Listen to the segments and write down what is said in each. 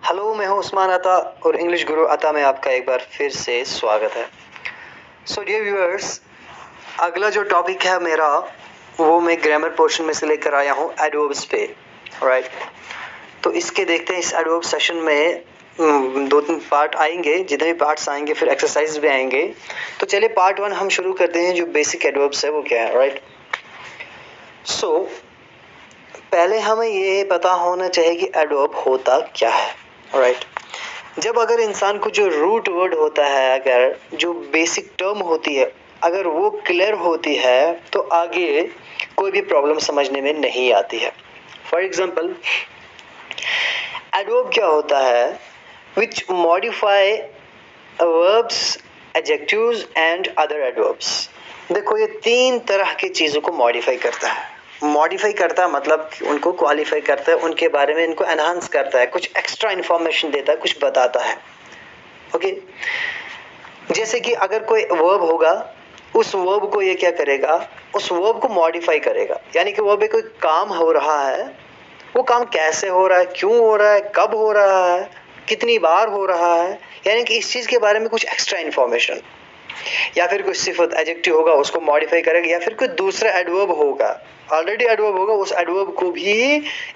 Hello, मैं हूं उस्मान अता और इंग्लिश गुरु अता में आपका एक बार फिर से स्वागत है। सो डियर व्यूअर्स, अगला जो टॉपिक है मेरा वो मैं ग्रामर पोर्शन में से लेकर आया हूं एडवर्ब्स पे, राइट। तो इसके देखते हैं, इस एडवर्ब सेशन में दो तीन पार्ट आएंगे, जितने भी पार्ट्स आएंगे फिर एक्सरसाइज भी आएंगे। तो चलिए पार्ट 1 हम शुरू करते हैं। जो बेसिक एडवर्ब्स है वो क्या है, राइट। सो पहले हमें ये पता होना चाहिए कि एडवर्ब होता क्या है, राइट। जब अगर इंसान को जो रूट वर्ड होता है, अगर जो बेसिक टर्म होती है अगर वो क्लियर होती है तो आगे कोई भी प्रॉब्लम समझने में नहीं आती है। फॉर एग्जाम्पल, एडवर्ब क्या होता है? Which modify verbs, adjectives and other adverbs. देखो, ये तीन तरह की चीजों को मॉडिफाई करता है। मॉडिफाई करता है मतलब उनको क्वालिफाई करता है, उनके बारे में इनको एनहांस करता है, कुछ एक्स्ट्रा इंफॉर्मेशन देता है, कुछ बताता है। ओके, जैसे कि अगर कोई वर्ब होगा, उस वर्ब को ये क्या करेगा, उस वर्ब को मॉडिफाई करेगा। यानी कि वर्ब में कोई काम हो रहा है, वो काम कैसे हो रहा है, क्यों हो रहा है, कब हो रहा है, कितनी बार हो रहा है, यानी कि इस चीज के बारे में कुछ एक्स्ट्रा इंफॉर्मेशन। या फिर कोई सिफत एडजेक्टिव होगा, उसको मॉडिफाई करेगा। या फिर कोई दूसरा एडवर्ब होगा, ऑलरेडी एडवर्ब होगा, उस एडवर्ब को भी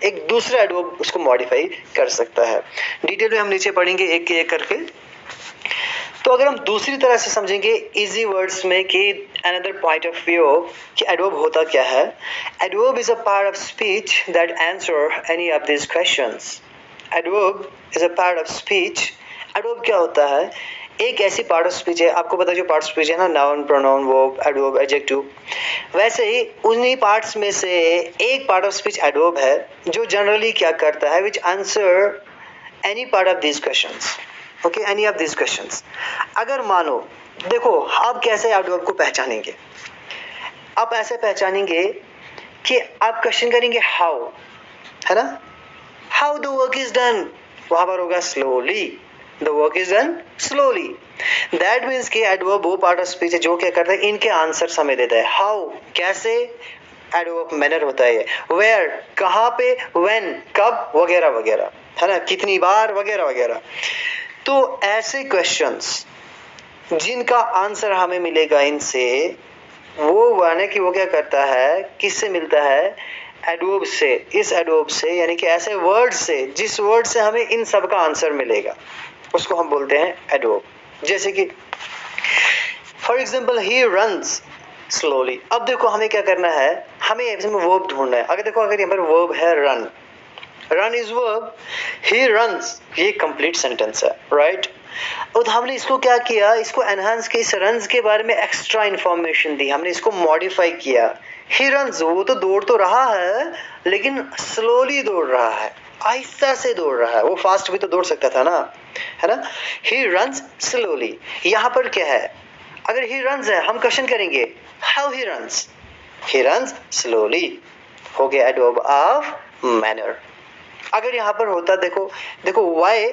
एक दूसरा एडवर्ब उसको मॉडिफाई कर सकता है। डिटेल में हम नीचे पढ़ेंगे एक एक करके। तो अगर हम दूसरी तरह से समझेंगे इजी वर्ड्स में कि अनदर पॉइंट ऑफ व्यू कि एडवर्ब होता क्या है। Adverb is a part of speech that answer any of this questions. Adverb is a part of speech. Adverb क्या होता है? एक ऐसी पार्ट ऑफ स्पीच है, आपको पता है जो पार्ट ऑफ स्पीच है ना, noun, pronoun, verb, adverb, adjective. वैसे ही उन्हीं पार्ट्स में से एक पार्ट ऑफ स्पीच एडवर्ब है, जो जनरली क्या करता है, विच answer any part of this questions. Okay, any of this questions. अगर मानो, देखो आप कैसे एडवर्ब को पहचानेंगे? आप ऐसे पहचानेंगे कि आप क्वेश्चन करेंगे हाउ, है ना। How the work is done, वहां पर होगा slowly. The work is done slowly. That means कि एडवर्ब वो पार्ट ऑफ स्पीच है जो क्या करता है, इनके आंसर हमें देता है। हाउ कैसे, एडवर्ब मैनर होता है। वेयर कहाँ पे, व्हेन कब, वगैरह वगैरह, है ना, कितनी बार, वगैरह वगैरह। तो ऐसे क्वेश्चंस जिनका आंसर हमें मिलेगा इनसे, वो यानी कि वो क्या करता है, किससे मिलता है? एडवर्ब से। इस एडवर्ब से यानी कि ऐसे वर्ड से, जिस वर्ड से हमें इन सब का आंसर मिलेगा, उसको हम बोलते हैं एडवर्ब। जैसे कि for example, he runs slowly. अब देखो हमें क्या करना है, हमें इसमें वर्ब ढूंढना है। अगर देखो, अगर यहाँ पर वर्ब है run, run is verb, he runs ये कंप्लीट सेंटेंस है, राइट। और हमने इसको क्या किया, इसको एनहांस किया, इस रन्स के बारे में एक्स्ट्रा इंफॉर्मेशन दी, हमने इसको मॉडिफाई किया। ही रन्स, वो तो दौड़ तो रहा है लेकिन स्लोली दौड़ रहा है, आहिस्ता से दौड़ रहा है। वो फास्ट भी तो दौड़ सकता था ना, है ना। He runs slowly. यहाँ पर क्या है, अगर ही रन्स है, हम क्वेश्चन करेंगे how he runs. He runs slowly, हो गया एडवर्ब ऑफ मैनर। अगर यहाँ पर होता, देखो देखो वाई,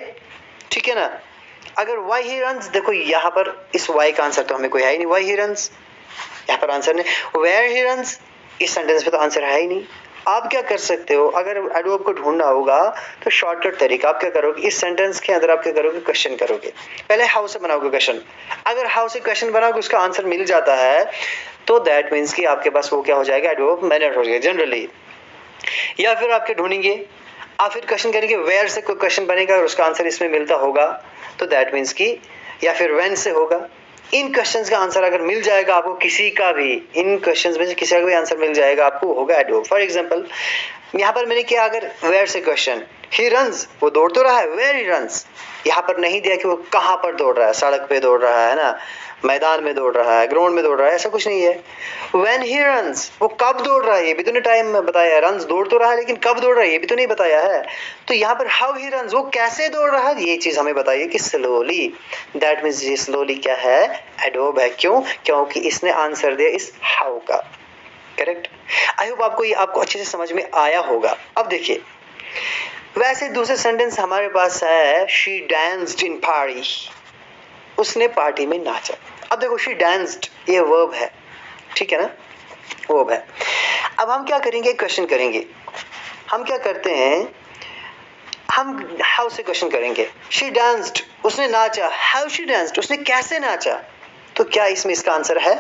ठीक है ना। अगर वाई ही रन्स, देखो यहाँ पर इस वाई का आंसर तो हमें कोई है ही नहीं, वाई ही रन्स यहाँ पर आंसर नहीं। वेयर ही रन्स, इस सेंटेंस में तो आंसर है ही नहीं। आप क्या कर सकते हो, अगर एडवर्ब को ढूंढना होगा तो शॉर्टकट तरीका, आप क्या करोगे, इस सेंटेंस के अंदर आप क्या करोगे, क्वेश्चन करोगे। पहले हाउ से बनाओगे क्वेश्चन। अगर हाउ से क्वेश्चन बनाओगे, उसका आंसर मिल जाता है, तो दैट मीन्स कि आपके पास वो क्या हो जाएगा, एडवर्ब मैनर हो जाएगा जनरली। या फिर आपके ढूंढेंगे, आप फिर क्वेश्चन करेंगे, वेयर से कोई क्वेश्चन बनेगा और उसका आंसर इसमें मिलता होगा, तो दैट मीन्स कि, या फिर व्हेन से होगा। इन क्वेश्चंस का आंसर अगर मिल जाएगा आपको, किसी का भी इन क्वेश्चंस में से किसी का भी आंसर मिल जाएगा आपको, होगा एडवर्ब। फॉर एग्जांपल, यहाँ पर मैंने किया, अगर वेयर से क्वेश्चन, ही रन्स वो दौड़ तो रहा है, वेयर ही रन्स, यहाँ पर नहीं दिया कि वो कहाँ पर दौड़ रहा है, सड़क पे दौड़ रहा है ना, मैदान में दौड़ रहा है, ग्राउंड में दौड़ रहा है, ऐसा कुछ नहीं है। व्हेन ही रन्स, वो कब दौड़ रहा है, ये भी तो नहीं टाइम में बताया है। रन्स दौड़ तो रहा है, लेकिन कब दौड़ रहा है ये भी तो नहीं बताया है। तो यहाँ पर हाउ ही रन्स, वो कैसे दौड़ रहा है, ये चीज हमें बताइए कि स्लोली। दैट मीन्स ये स्लोली क्या है, एडवर्ब है। क्यों? क्योंकि इसने आंसर दिया इस हाउ का, करेक्ट। आई होप आपको ये आपको अच्छे से समझ में आया होगा। अब देखिए, वैसे दूसरे सेंटेंस हमारे पास है, शी डांस्ड इन पार्टी, उसने पार्टी में नाचा। अब देखो, शी डांस्ड ये वर्ब है, ठीक है ना, वर्ब है। अब हम क्या करेंगे, क्वेश्चन करेंगे। हम क्या करते हैं, हम हाउ से क्वेश्चन करेंगे। शी डांस्ड, उसने नाचा। हाउ शी डांस्ड, उसने कैसे नाचा। तो क्या इसमें इसका आंसर है?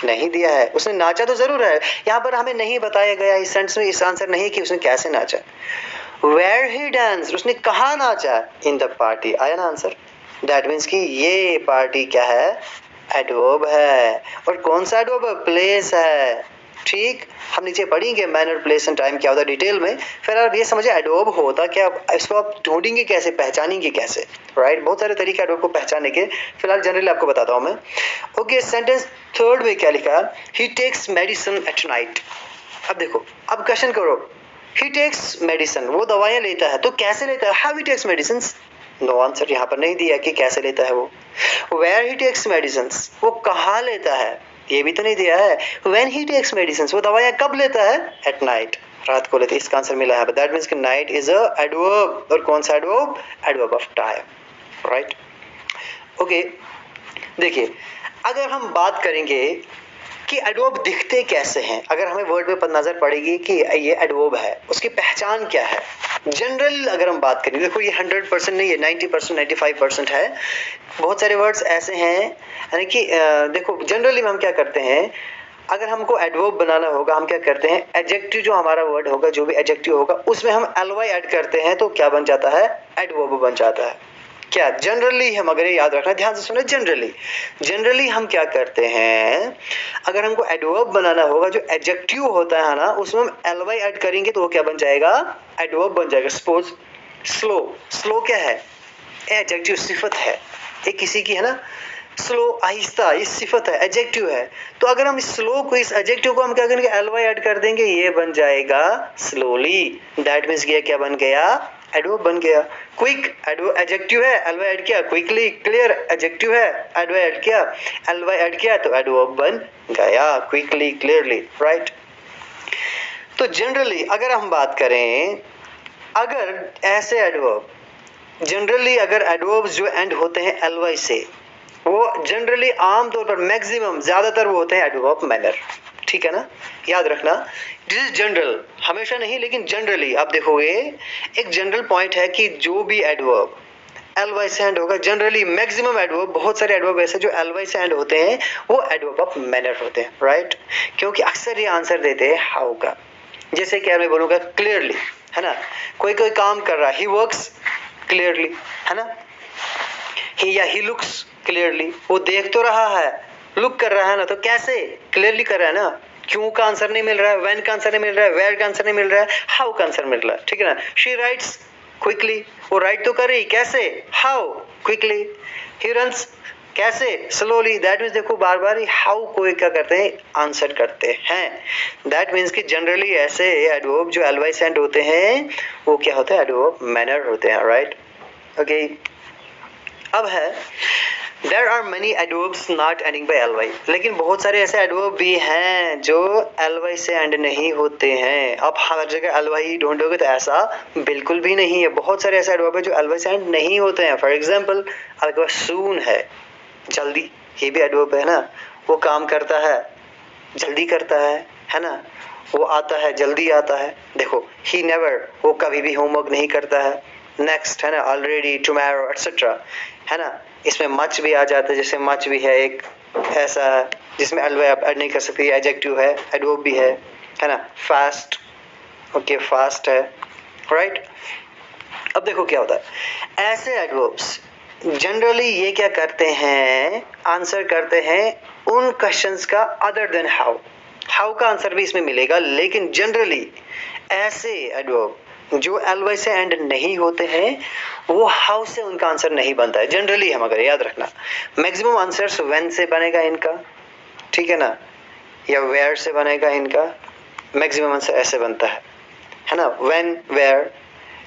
नहीं दिया है। उसने नाचा तो जरूर है, यहाँ पर हमें नहीं बताया गया इस सेंटेंस में इस आंसर नहीं कि उसने कैसे नाचा। Where he danced, उसने कहाँ नाचा? In the party, आया ना आंसर। That means कि ये पार्टी क्या है? एडवर्ब है। और कौन सा एडवर्ब है? प्लेस है। ठीक, हम नीचे पढ़ेंगे मैनर, प्लेस एंड टाइम क्या होता है डिटेल में। फिर आप ये समझे एडवर्ब होता क्या, इसको आप ढूंढेंगे कैसे, पहचानेंगे कैसे, राइट। बहुत सारे तरीके एडवर्ब को पहचानने के, फिलहाल जनरली आपको बताता हूँ मैं। ओके, सेंटेंस थर्ड में क्या लिखा? ही टेक्स मेडिसिन एट नाइट। अब देखो, अब क्वेश्चन करो, ही टेक्स मेडिसिन, वो दवाइयाँ लेता है, तो कैसे लेता है? How he takes medicine? No answer, यहाँ पर नहीं दिया कि कैसे लेता है वो। वेयर ही टेक्स मेडिसिन, वो कहाँ लेता है, ये भी तो नहीं दिया है। व्हेन ही टेक्स मेडिसिन, वो दवाइयाँ कब लेता है? एट नाइट, रात को लेते। इसका आंसर मिला है। दैट मीन्स कि नाइट इज अ एडवर्ब। और कौन सा adverb? Adverb of time, right. Okay, देखिए अगर हम बात करेंगे कि एडवर्ब दिखते कैसे हैं, अगर हमें वर्ड में नजर पड़ेगी कि ये एडवर्ब है, उसकी पहचान क्या है। जनरल अगर हम बात करें, देखो ये 100% नहीं है, 90% 95% है। बहुत सारे वर्ड्स ऐसे हैं, यानी कि देखो जनरली हम क्या करते हैं, अगर हमको एडवर्ब बनाना होगा हम क्या करते हैं, एडजेक्टिव जो हमारा वर्ड होगा, जो भी एडजेक्टिव होगा उसमें हम एलवाई ऐड करते हैं, तो क्या बन जाता है? एडवर्ब बन जाता है। क्या जनरली हम, अगर ये याद रखना, ध्यान से सुनो, जनरली हम क्या करते हैं, अगर हमको एडवर्ब बनाना होगा, जो एडजेक्टिव होता है ना, उसमें हम एलवाई ऐड करेंगे तो वो क्या बन जाएगा? एडवर्ब बन जाएगा। सपोज स्लो क्या है? एडजेक्टिव, सिफत है, एक किसी की है ना, स्लो, आहिस्ता, ये सिफत है, एडजेक्टिव है। तो अगर हम स्लो को, इस एडजेक्टिव को हम क्या करेंगे? एलवाई ऐड कर देंगे, ये बन जाएगा स्लोली। दैट मींस ये क्या बन गया? एडवर्ब बन गया। क्विक एडजेक्टिव है, एलवाई ऐड किया। क्विकली, क्लियर एडजेक्टिव है, एलवाई ऐड किया, एलवाई ऐड किया तो एडवर्ब बन गया। Quickly, clearly, right. तो जनरली अगर हम बात करें, अगर ऐसे एडवर्ब, जनरली अगर एडवर्ब्स जो एंड होते हैं एलवाई से, वो जनरली आमतौर पर मैक्सिमम ज्यादातर वो होते हैं एडवर्ब मैनर। ठीक है ना, याद रखना, दिस इज जनरल, हमेशा नहीं लेकिन जनरली आप देखोगे एक जनरल पॉइंट है कि जो भी एडवर्ब एलवाई से एंड होगा, जनरली मैक्सिमम एडवर्ब, बहुत सारे एडवर्ब ऐसे जो एलवाई से एंड होते हैं वो एडवर्ब ऑफ मैनर होते हैं, राइट। क्योंकि अक्सर ये आंसर देते हैं हाउ का। जैसे क्या मैं बोलूंगा, क्लियरली, है ना, कोई काम कर रहा है, ही वर्क्स क्लियरली, है ना, ही या ही लुक्स क्लियरली, वो देख तो रहा है, लुक कर रहा है ना, तो कैसे? क्लियरली कर रहा है ना। क्यों का आंसर नहीं मिल रहा है, व्हेन का आंसर नहीं मिल रहा है, वेयर का आंसर नहीं मिल रहा है, हाउ का आंसर मिल रहा है। ठीक है ना, शी राइट्स क्विकली, वो राइट तो कर रही, कैसे? How, quickly. ही रन्स, कैसे? स्लोली। दैट मीन्स देखो बार बार हाउ को क्या करते हैं, आंसर करते हैं। दैट मीन्स कि जनरली ऐसे एडवर्ब जो एलवाई से एंड होते हैं वो क्या होते हैं? एडवर्ब मैनर होते हैं, राइट। ओके, अब है There are many adverbs not ending by ly, लेकिन बहुत सारे ऐसे एडवर्ब भी हैं जो ly से एंड नहीं होते हैं। अब हर जगह ly ही ढूंढोगे तो ऐसा बिल्कुल भी नहीं है। बहुत सारे ऐसे एडवर्ब है जो ly से एंड नहीं होते हैं। फॉर एग्जाम्पल आपके पास सून है, जल्दी, ये भी एडवर्ब है ना, वो काम करता है, जल्दी करता है ना, वो आता है, जल्दी आता है। देखो ही नेवर, वो कभी भी होमवर्क नहीं करता है। नेक्स्ट है ना, ऑलरेडी, टुमारो, एटसेट्रा, है ना। इसमें मच भी आ जाता है, जैसे मच भी है एक ऐसा जिसमें एलवाई आप ऐड नहीं कर सकते, एडजेक्टिव है, एडवर्ब भी है ना। फास्ट, ओके, फास्ट है, राइट। अब देखो क्या होता है, ऐसे एडवर्ब्स जनरली ये क्या करते हैं, आंसर करते हैं उन क्वेश्चंस का अदर देन हाउ। हाउ का आंसर भी इसमें मिलेगा, लेकिन जनरली ऐसे एडवर्ब जो एलवाई से एंड नहीं होते हैं वो हाउ से उनका आंसर नहीं बनता है। जनरली हम अगर याद रखना, मैक्सिमम आंसर्स व्हेन से बनेगा इनका, ठीक है ना, या वेयर से बनेगा इनका, मैक्सिमम आंसर ऐसे बनता है ना, व्हेन, वेयर।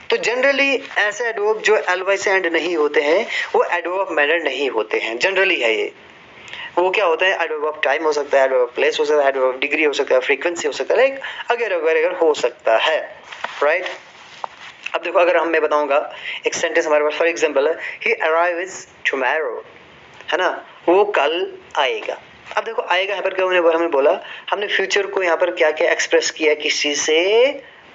तो जनरली ऐसे एडवर्ब जो एलवाई से एंड नहीं होते हैं वो एडवर्ब ऑफ मैनर नहीं होते हैं, जनरली है ये। वो क्या होता है, एडवर्ब ऑफ टाइम हो सकता है, एडवर्ब ऑफ प्लेस हो सकता है, एडवर्ब ऑफ डिग्री हो सकता है, फ्रीक्वेंसी हो सकता है, लाइक अगर हो सकता है, राइट। अब देखो अगर मैं बताऊंगा एक सेंटेंस हमारे पास, फॉर एग्जांपल है, ही अराइव्स टुमारो, है ना, वो कल आएगा। अब देखो आएगा यहाँ पर क्या हमने बोला, हमने फ्यूचर को यहाँ पर क्या क्या एक्सप्रेस किया, किसी से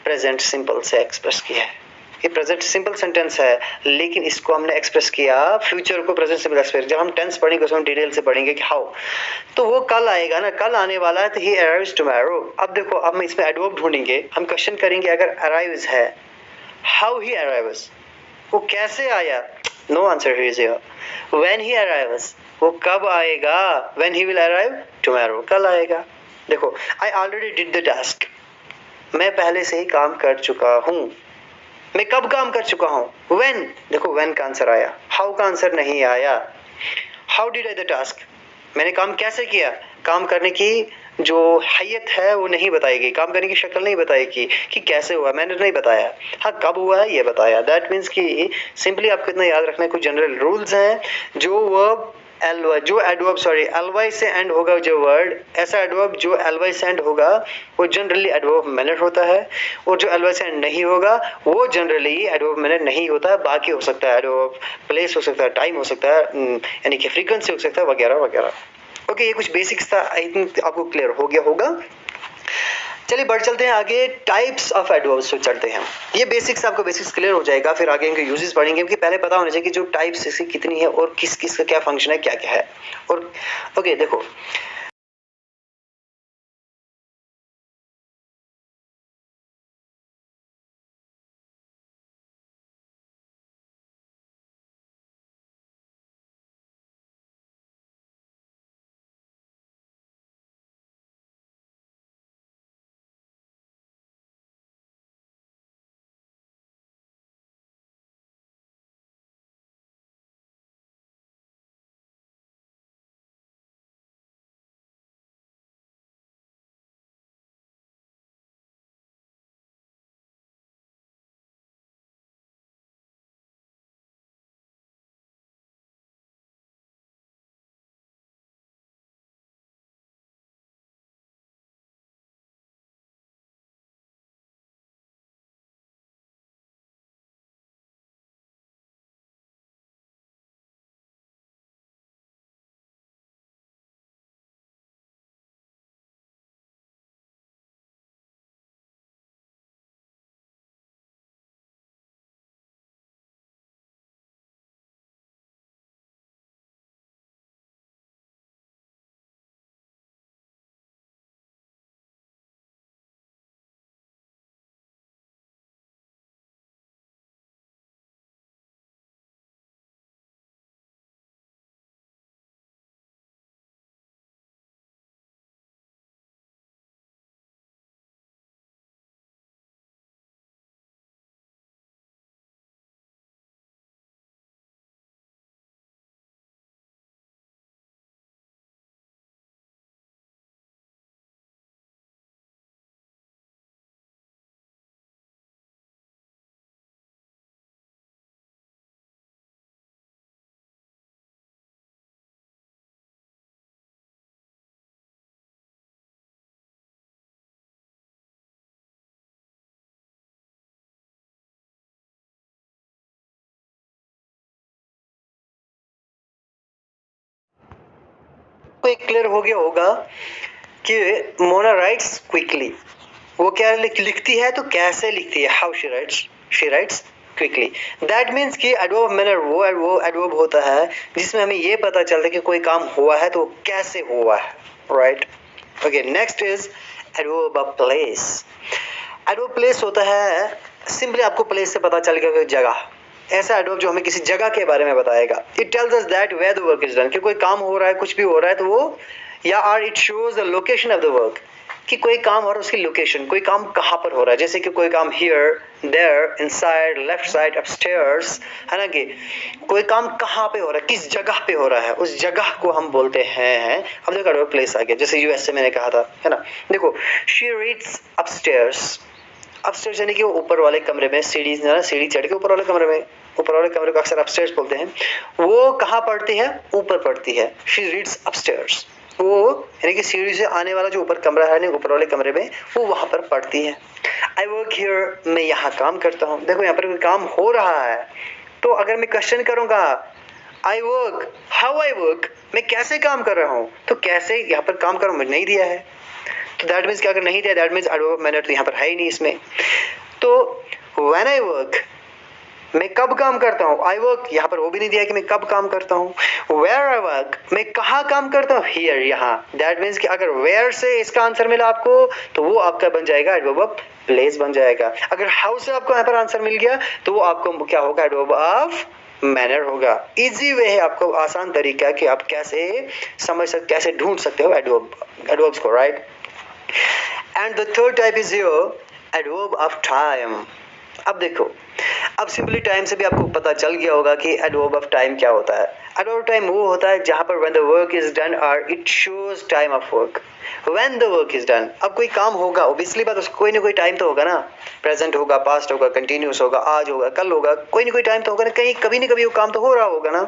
प्रेजेंट सिंपल से एक्सप्रेस किया है, ये प्रेजेंट सिंपल सेंटेंस है, लेकिन इसको हमने एक्सप्रेस किया फ्यूचर को प्रेजेंट सिंपल एक्सप्रेस। जब हम टेंस पढ़ेंगे उसमें हम डिटेल से पढ़ेंगे कि हाउ, तो वो कल आएगा ना, कल आने वाला है, तो ही अराइव्स टुमारो। अब देखो, अब हम इसमें एडवर्ब ढूंढेंगे, हम क्वेश्चन करेंगे अगर अराइव्स है, हाउ ही अराइव्स, वो कैसे आया, no answer is here. When he arrives, वो कब आएगा, when he will arrive tomorrow, कल आएगा। देखो, I already did the task, मैं पहले से ही काम कर चुका हूं। मैं कब काम कर चुका हूं, व्हेन, देखो व्हेन का आंसर आया, हाउ का आंसर नहीं आया। How did I the task, मैंने काम कैसे किया, काम करने की जो हैयत है वो नहीं बताएगी, काम करने की शक्ल नहीं बताएगी कि कैसे हुआ, मैंने नहीं बताया। हाँ, कब हुआ है ये बताया। दैट मीन्स कि सिंपली आपको इतना याद रखना है, कुछ जनरल रूल्स हैं। जो वर्ब जो एडवर्ब एलवाई से एंड होगा, जो वर्ड, ऐसा एडवर्ब जो एलवाई से एंड होगा वो जनरली एडवर्ब मैनर होता है, और जो एलवाई से एंड नहीं होगा वो जनरली एडवर्ब मैनर नहीं होता है। बाकी हो सकता है एडवर्ब प्लेस हो सकता है, टाइम हो सकता है, यानी कि फ्रीक्वेंसी हो सकता है, वगैरह वगैरह। ओके, ये कुछ बेसिक्स था, आई थिंक आपको क्लियर हो गया होगा। चलिए बढ़ चलते हैं आगे, टाइप्स ऑफ एडवर्ब्स पे चलते हैं। ये बेसिक्स, आपको बेसिक्स क्लियर हो जाएगा, फिर आगे इनके यूजेस पढ़ेंगे, क्योंकि पहले पता होना चाहिए कि जो टाइप्स इसकी कितनी है और किस किस का क्या फंक्शन है, क्या क्या है। और ओके देखो, तो एक क्लियर हो गया होगा कि मोना राइट्स क्विकली, वो क्या लिखती है, तो कैसे लिखती है, how she writes quickly. That means कि एडवर्ब मैनर वो एडवर्ब होता है जिसमें हमें ये पता चलता है कि कोई काम हुआ है तो कैसे हुआ है, right. Okay, next is adverb of place. Adverb place होता है, सिंपली आपको प्लेस से पता चल गया कि जगह, ऐसा एडवर्ब जो हमें किसी जगह के बारे में बताएगा। It tells us that where the work is done, कि कोई काम हो रहा है, कुछ भी हो रहा है तो वो, या or it shows the location of the work, कि कोई काम हो रहा है उसकी लोकेशन, कोई काम कहाँ पर हो रहा है। जैसे कि कोई काम here, there, inside, left side, upstairs, है ना, कि कोई काम कहाँ पे हो रहा है, किस जगह पे हो रहा है, उस जगह को हम बोलते हैं। अब देखो एडवर्ब प्लेस आ गया, जैसे यूएसए मैंने कहा था, है ना। देखो, शी रीड्स अपस्टेयर्स, अपस्टेयर्स यानी कि वो ऊपर वाले कमरे में, सीढ़ी ना, सीढ़ी चढ़ के ऊपर वाले कमरे में, ऊपर वाले कमरे को अक्सर अपस्टेयर्स बोलते हैं। वो कहाँ पढ़ती है, ऊपर पढ़ती है, शी रीड्स अपस्टेयर्स। वो यानी कि सीढ़ी से आने वाला जो ऊपर कमरा है, नहीं ऊपर वाले कमरे में, वो वहां पर पढ़ती है। आई वर्क हियर, मैं यहाँ काम करता हूँ। देखो यहाँ पर कोई काम हो रहा है, तो अगर मैं क्वेश्चन करूंगा I work, how I work, मैं कैसे काम कर रहा हूँ, तो कैसे यहाँ पर काम कर नहीं दिया है, तो दैट मीन्स कि अगर नहीं दिया, दैट मीन्स एडवर्ब मैनर तो यहाँ पर है ही नहीं इसमें। तो व्हेन आई वर्क, मैं कब काम करता हूँ, आई वर्क, यहाँ पर वो भी नहीं दिया कि मैं कब काम करता हूँ. वेयर आई वर्क, मैं कहाँ काम करता हूँ, हियर, यहाँ. दैट मीन्स कि अगर वेयर से इसका आंसर मिला आपको तो वो आपका बन जाएगा एडवर्ब ऑफ प्लेस बन जाएगा. अगर हाउ से आपको यहाँ पर आंसर मिल गया तो वो आपको क्या होगा, एडवर्ब ऑफ मैनर होगा. इजी वे है, आपको आसान तरीका कि आप कैसे समझ सकते, कैसे ढूंढ सकते हो एडवर्ब्स को, right. And the third type is your adverb of time. अब देखो, अब सिंपली टाइम से भी आपको पता चल गया होगा कि एडवर्ब ऑफ टाइम क्या होता है. एडवर्ब टाइम वो होता है जहां पर when the work is done और it shows time of work. When the work is done, अब कोई काम होगा, ऑब्वियसली बात, उसको कोई ना कोई टाइम तो होगा ना. प्रेजेंट होगा, पास्ट होगा, कंटिन्यूस होगा, आज होगा, कल होगा, कोई ना कोई टाइम तो होगा ना. कहीं कभी ना कभी वो काम तो हो रहा होगा ना.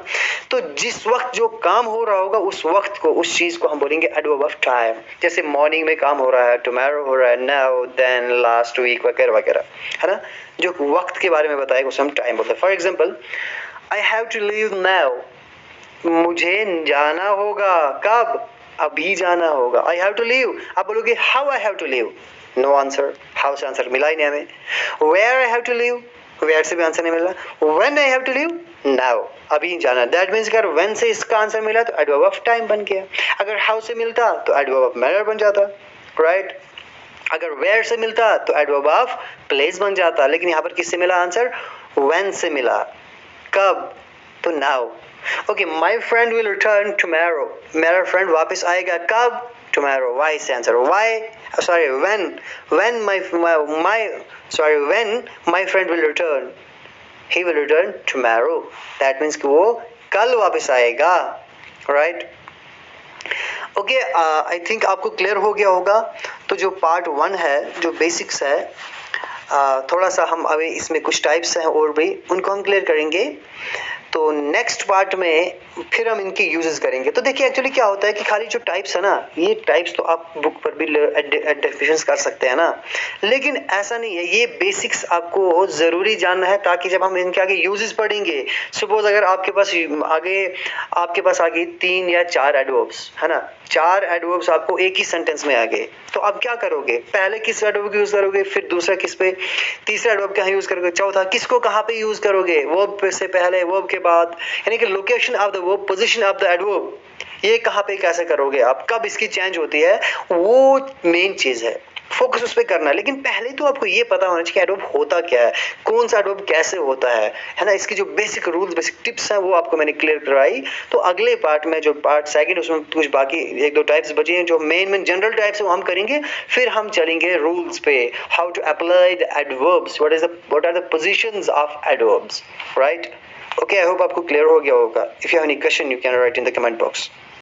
तो जिस वक्त जो काम हो रहा होगा उस वक्त को, उस चीज को हम बोलेंगे एडवर्ब ऑफ टाइम. जैसे मॉर्निंग में काम हो रहा है, टुमारो हो रहा है, नाउ, देन, लास्ट वीक वगैरह वगैरह, है ना. जो वक्त के बारे में बताएगा उसे हम टाइम बोलते हैं. For example, I have to leave now, मुझे जाना होगा. कब, अभी जाना होगा. आई हैव टू लीव, आप बोलोगे how I have to leave, no answer, how से आंसर मिला ही नहीं हमें. Where I have to leave, where से भी आंसर नहीं मिला. When I have to leave, now, अभी जाना. दैट मीन्स अगर व्हेन से इसका आंसर मिला तो एडवर्ब ऑफ टाइम बन गया. अगर हाउ से मिलता तो एडवर्ब ऑफ मैनर बन जाता, राइट. अगर वेयर से मिलता तो एडवर्ब ऑफ प्लेस बन जाता. लेकिन यहाँ पर किससे मिला आंसर, व्हेन से मिला. कब, तो now. Okay, my friend will return tomorrow, मेरा फ्रेंड वापस आएगा कब, टुमारो. वाई से answer, why, sorry, when my friend will return, he will return tomorrow. That means कि वो कल वापस आएगा, राइट. ओके, आई थिंक आपको क्लियर हो गया होगा. तो जो पार्ट 1 है, जो बेसिक्स है, थोड़ा सा हम अभी इसमें कुछ टाइप्स हैं और भी, उनको हम क्लियर करेंगे. तो नेक्स्ट पार्ट में फिर हम इनके यूजेस करेंगे. तो देखिए एक्चुअली क्या होता है कि खाली जो टाइप्स है ना, ये टाइप्स तो आप बुक पर भी डेफिनेशंस कर सकते हैं ना, लेकिन ऐसा नहीं है. ये बेसिक्स आपको ज़रूरी जानना है ताकि जब हम इनके आगे यूजेस पढ़ेंगे, सपोज अगर आपके पास आगे 3 या 4 एडवर्ब्स है ना, 4 एडवर्ब्स आपको एक ही सेंटेंस में आ गए, तो आप क्या करोगे, पहले किस एडवर्ब को यूज करोगे, फिर दूसरा किस पे, तीसरा एडवर्ब कहाँ यूज करोगे, चौथा किसको कहाँ पे यूज करोगे, वर्ब से पहले, वर्ब के बाद, यानी कि location of the verb, position of the adverb, ये कहाँ पे कैसे करोगे आप, कब इसकी चेंज होती है, वो मेन चीज है. फोकस उस पर करना है. लेकिन पहले तो आपको ये पता होना चाहिए कि एडवर्ब होता क्या है, कौन सा एडवर्ब कैसे होता है ना. इसकी जो बेसिक रूल्स, बेसिक टिप्स हैं वो आपको मैंने क्लियर करवाई. तो अगले पार्ट में, जो पार्ट सेकंड, उसमें कुछ बाकी 1-2 टाइप्स बचे हैं, जो मेन जनरल टाइप्स है वो हम करेंगे. फिर हम चलेंगे रूल्स पे, how to apply the adverbs, what are the positions of adverbs, right. Okay, I hope आपको क्लियर हो गया होगा. If you have any question you can write in the comment box.